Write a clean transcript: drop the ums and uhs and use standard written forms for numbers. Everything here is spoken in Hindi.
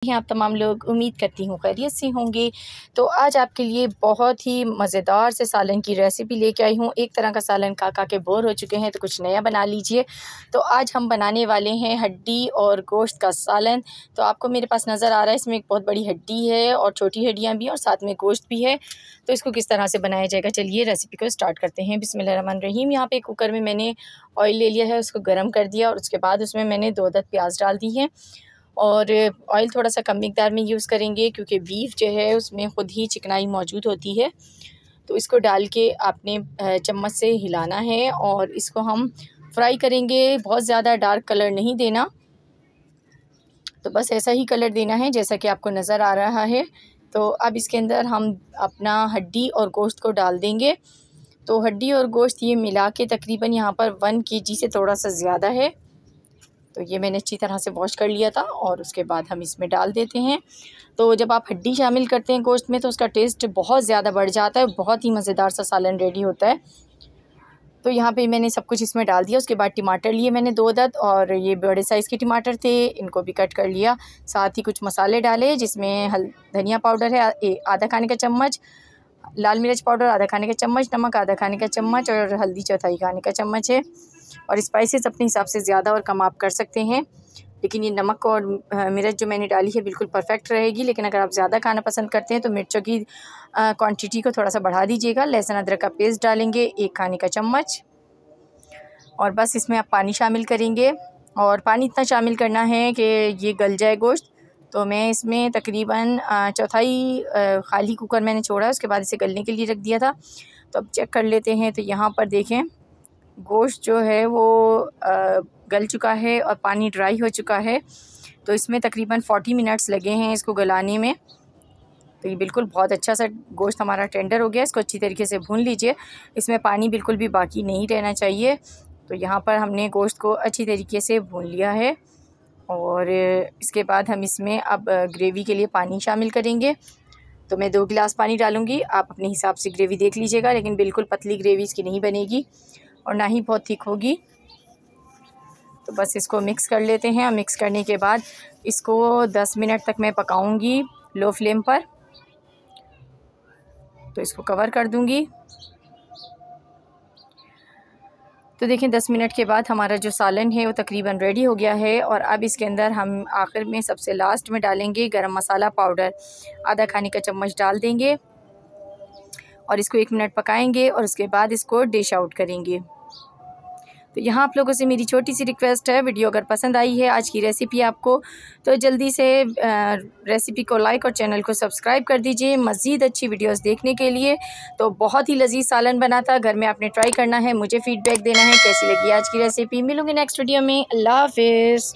हैं आप तमाम लोग। उम्मीद करती हूँ खैरियत से होंगे। तो आज आपके लिए बहुत ही मज़ेदार से सालन की रेसिपी लेके आई हूँ। एक तरह का सालन खा के बोर हो चुके हैं तो कुछ नया बना लीजिए। तो आज हम बनाने वाले हैं हड्डी और गोश्त का सालन। तो आपको मेरे पास नज़र आ रहा है इसमें एक बहुत बड़ी हड्डी है और छोटी हड्डियाँ भी और साथ में गोश्त भी है। तो इसको किस तरह से बनाया जाएगा, चलिए रेसिपी को स्टार्ट करते हैं। बिस्मिल्लाहिर्रहमानिर्रहीम। यहाँ पे कुकर में मैंने ऑयल ले लिया है, उसको गर्म कर दिया और उसके बाद उसमें मैंने 2 अदद प्याज डाल दी हैं। और ऑयल थोड़ा सा कम मिकदार में यूज़ करेंगे क्योंकि बीफ जो है उसमें ख़ुद ही चिकनाई मौजूद होती है। तो इसको डाल के आपने चम्मच से हिलाना है और इसको हम फ्राई करेंगे। बहुत ज़्यादा डार्क कलर नहीं देना, तो बस ऐसा ही कलर देना है जैसा कि आपको नज़र आ रहा है। तो अब इसके अंदर हम अपना हड्डी और गोश्त को डाल देंगे। तो हड्डी और गोश्त ये मिला के तकरीबन यहाँ पर 1 kg से थोड़ा सा ज़्यादा है। तो ये मैंने अच्छी तरह से वॉश कर लिया था और उसके बाद हम इसमें डाल देते हैं। तो जब आप हड्डी शामिल करते हैं गोश्त में तो उसका टेस्ट बहुत ज़्यादा बढ़ जाता है, बहुत ही मज़ेदार सा सालन रेडी होता है। तो यहाँ पे मैंने सब कुछ इसमें डाल दिया। उसके बाद टमाटर लिए मैंने 2 अदद और ये बड़े साइज़ के टमाटर थे, इनको भी कट कर लिया। साथ ही कुछ मसाले डाले जिसमें धनिया पाउडर है आधा खाने का चम्मच, लाल मिर्च पाउडर आधा खाने का चम्मच, नमक आधा खाने का चम्मच और हल्दी चौथाई खाने का चम्मच है। और स्पाइसेस अपने हिसाब से ज़्यादा और कम आप कर सकते हैं, लेकिन ये नमक और मिर्च जो मैंने डाली है बिल्कुल परफेक्ट रहेगी। लेकिन अगर आप ज़्यादा खाना पसंद करते हैं तो मिर्चों की क्वांटिटी को थोड़ा सा बढ़ा दीजिएगा। लहसुन अदरक का पेस्ट डालेंगे 1 खाने का चम्मच और बस इसमें आप पानी शामिल करेंगे। और पानी इतना शामिल करना है कि ये गल जाए गोश्त। तो मैं इसमें तकरीबन चौथाई खाली कुकर मैंने छोड़ा है, उसके बाद इसे गलने के लिए रख दिया था। तो अब चेक कर लेते हैं। तो यहाँ पर देखें गोश्त जो है वो गल चुका है और पानी ड्राई हो चुका है। तो इसमें तकरीबन 40 मिनट्स लगे हैं इसको गलाने में। तो ये बिल्कुल बहुत अच्छा सा गोश्त हमारा टेंडर हो गया। इसको अच्छी तरीके से भून लीजिए, इसमें पानी बिल्कुल भी बाकी नहीं रहना चाहिए। तो यहाँ पर हमने गोश्त को अच्छी तरीके से भून लिया है और इसके बाद हम इसमें अब ग्रेवी के लिए पानी शामिल करेंगे। तो मैं 2 गिलास पानी डालूँगी, आप अपने हिसाब से ग्रेवी देख लीजिएगा, लेकिन बिल्कुल पतली ग्रेवी इसकी नहीं बनेगी और ना ही बहुत थिक होगी। तो बस इसको मिक्स कर लेते हैं और मिक्स करने के बाद इसको 10 मिनट तक मैं पकाऊंगी लो फ्लेम पर। तो इसको कवर कर दूंगी। तो देखें 10 मिनट के बाद हमारा जो सालन है वो तकरीबन रेडी हो गया है। और अब इसके अंदर हम आखिर में सबसे लास्ट में डालेंगे गरम मसाला पाउडर, आधा खाने का चम्मच डाल देंगे और इसको 1 मिनट पकाएंगे और उसके बाद इसको डिश आउट करेंगे। तो यहाँ आप लोगों से मेरी छोटी सी रिक्वेस्ट है, वीडियो अगर पसंद आई है आज की रेसिपी आपको, तो जल्दी से रेसिपी को लाइक और चैनल को सब्सक्राइब कर दीजिए मज़ीद अच्छी वीडियोस देखने के लिए। तो बहुत ही लजीज सालन बना था, घर में आपने ट्राई करना है, मुझे फ़ीडबैक देना है कैसी लगी आज की रेसिपी। मिलूँगी नेक्स्ट वीडियो में। अल्लाह हाफ़िज़।